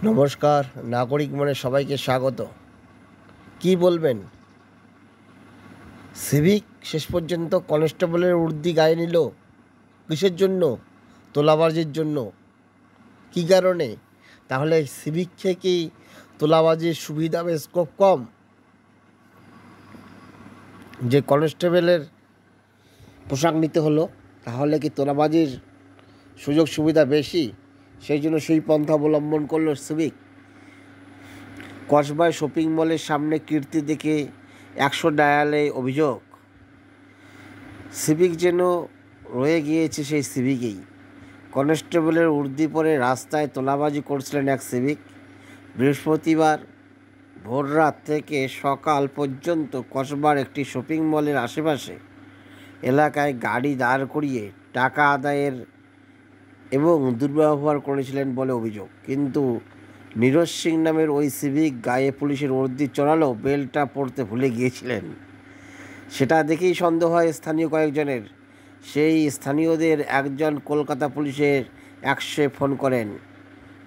নমস্কার, নাগরিক মনে সবাইকে স্বাগত। কি বলবেন? সিভিক শেষ পর্যন্ত কনস্টেবলের উর্দি গায়ে নিল। কিসের জন্য? তোলাবাজির জন্য। কি কারণে? তাহলে সিভিক থেকেই তোলাবাজির সুবিধা বা স্কোপ কম? যে কনস্টেবলের পোশাক নিতে হলো, তাহলে কি তোলাবাজির সুযোগ সুবিধা বেশি? সেই জন্য সেই পন্থা অবলম্বন করলো সিভিক। কসবায় শপিং মলের সামনে কীর্তি দেখে 100 ডায়ালে অভিযোগ। সিভিক যেন রয়ে গিয়েছে সেই সিভিকেই। কনস্টেবলের উর্দি পরে রাস্তায় তোলাবাজি করছিলেন এক সিভিক। বৃহস্পতিবার ভোররাত থেকে সকাল পর্যন্ত কসবার একটি শপিং মলের আশেপাশে এলাকায় গাড়ি দাঁড় করিয়ে টাকা আদায়ের এবং দুর্ব্যবহার করেছিলেন বলে অভিযোগ। কিন্তু নীরজ সিং নামের ওই সিভিক গায়ে পুলিশের উর্দি চড়ালেও বেল্টটা পরতে ভুলে গিয়েছিলেন। সেটা দেখেই সন্দেহ হয় স্থানীয় কয়েকজনের। সেই স্থানীয়দের একজন কলকাতা পুলিশের 100-এ ফোন করেন।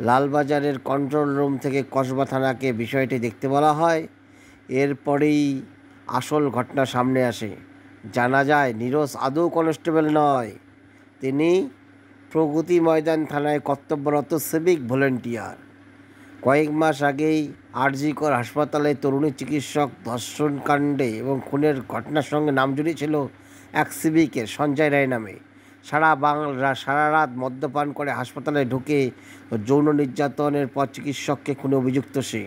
লালবাজারের কন্ট্রোল রুম থেকে কসবা থানাকে বিষয়টি দেখতে বলা হয়। এরপরেই আসল ঘটনা সামনে আসে। জানা যায় নীরজ আদৌ কনস্টেবল নয়, তিনি প্রগতি ময়দান থানায় কর্তব্যরত সিভিক ভলেন্টিয়ার। কয়েক মাস আগেই আরজিকর হাসপাতালে তরুণী চিকিৎসক ধর্ষণকাণ্ডে এবং খুনের ঘটনার সঙ্গে নাম জড়িয়েছিল এক সিভিকের, সঞ্জয় রায় নামে। সারা রাত মদ্যপান করে হাসপাতালে ঢুকে যৌন নির্যাতনের পর চিকিৎসককে খুনে অভিযুক্ত সে।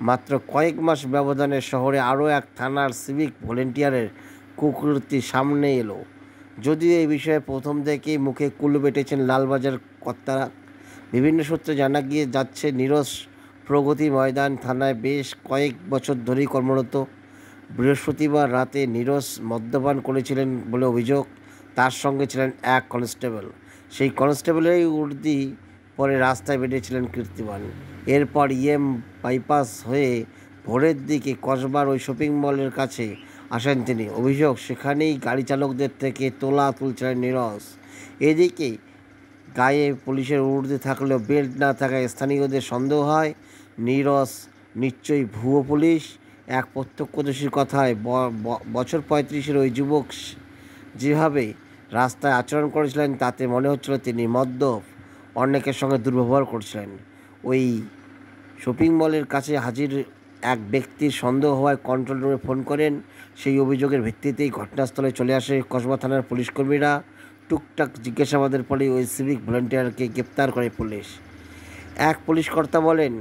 মাত্র কয়েক মাস ব্যবধানে শহরে আরও এক থানার সিভিক ভলেন্টিয়ারের কুকীর্তি সামনে এলো। যদিও এই বিষয়ে প্রথম থেকেই মুখে কুল বেটেছেন লালবাজার কর্তারা। বিভিন্ন সূত্রে জানা যাচ্ছে নীরজ প্রগতি ময়দান থানায় বেশ কয়েক বছর ধরেই কর্মরত। বৃহস্পতিবার রাতে নীরজ মদ্যপান করেছিলেন বলে অভিযোগ। তার সঙ্গে ছিলেন এক কনস্টেবল। সেই কনস্টেবলেরই উর্দি পরে রাস্তায় বেরিয়েছিলেন কীর্তিমান। এরপর বাইপাস হয়ে ভোরের দিকে কসবার ওই শপিং মলের কাছে আসেন তিনি। অভিযোগ, সেখানেই গাড়ি চালকদের থেকে তোলা তুলছিলেন নীরজ। এদিকে গায়ে পুলিশের উর্দি থাকলেও বেল্ট না থাকায় স্থানীয়দের সন্দেহ হয় নীরজ নিশ্চয়ই ভুয়ো পুলিশ। এক প্রত্যক্ষদর্শীর কথায় বছর 35-এর ওই যুবক যেভাবে রাস্তায় আচরণ করেছিলেন তাতে মনে হচ্ছিল তিনি মদ্যপ, অনেকের সঙ্গে দুর্ব্যবহার করছিলেন। ওই শপিং মলের কাছে হাজির এক ব্যক্তির সন্দেহ হওয়ায় কন্ট্রোল রুমে ফোন করেন। সেই অভিযোগের ভিত্তিতেই ঘটনাস্থলে চলে আসে কসবা থানার পুলিশকর্মীরা। টুকটাক জিজ্ঞাসাবাদের পরেই ওই সিভিক ভলেন্টিয়ারকে গ্রেপ্তার করে পুলিশ। এক পুলিশ কর্তা বলেন,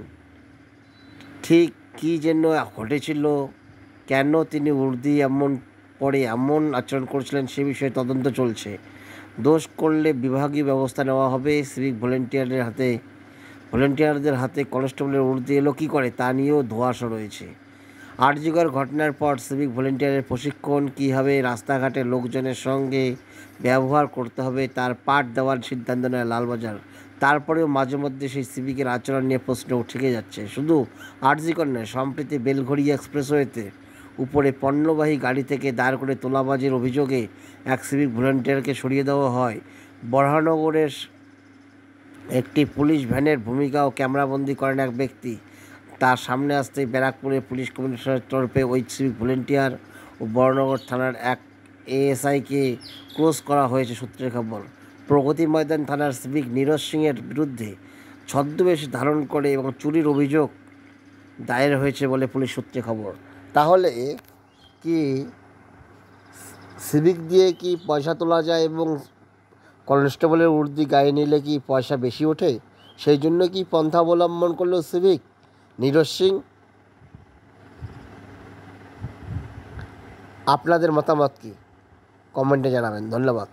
ঠিক কী যেন ঘটেছিল, কেন তিনি উর্দি পরে এমন আচরণ করছিলেন সে বিষয়ে তদন্ত চলছে। দোষ করলে বিভাগীয় ব্যবস্থা নেওয়া হবে। সিভিক ভলেন্টিয়ারদের হাতে কনস্টেবলের উর্দি এলো কী করে তা নিয়েও ধোঁয়াশা রয়েছে। আরজিকর ঘটনার পর সিভিক ভলেন্টিয়ারের প্রশিক্ষণ, কীভাবে রাস্তাঘাটে লোকজনের সঙ্গে ব্যবহার করতে হবে তার পাঠ দেওয়ার সিদ্ধান্ত নেয় লালবাজার। তারপরেও মাঝে মধ্যে সেই সিভিকের আচরণ নিয়ে প্রশ্ন উঠে যাচ্ছে। শুধু আরজিকর নয়, সম্প্রতি বেলঘড়িয়া এক্সপ্রেসওয়েতে উপরে পণ্যবাহী গাড়ি থেকে দাঁড় করে তোলাবাজির অভিযোগে এক সিভিক ভলেন্টিয়ারকে সরিয়ে দেওয়া হয়। বরাহনগরের একটি পুলিশ ভ্যানের ভূমিকাও ক্যামেরাবন্দি করেন এক ব্যক্তি। তার সামনে আসতেই ব্যারাকপুরের পুলিশ কমিশনারের তরফে ওই সিভিক ভলেন্টিয়ার ও বরাহনগর থানার এক এএসআইকে ক্লোজ করা হয়েছে সূত্রের খবর। প্রগতি ময়দান থানার সিভিক নীরজ সিংয়ের বিরুদ্ধে ছদ্মবেশ ধারণ করে এবং চুরির অভিযোগ দায়ের হয়েছে বলে পুলিশ সূত্রে খবর। তাহলে কি সিভিক দিয়ে কি পয়সা তোলা যায় এবং কনস্টেবলের উর্দি গায়ে নিলে কি পয়সা বেশি ওঠে? সেই জন্য কি পন্থা অবলম্বন করলো সিভিক নীরজ সিং? আপনাদের মতামত কি? কমেন্টে জানাবেন। ধন্যবাদ।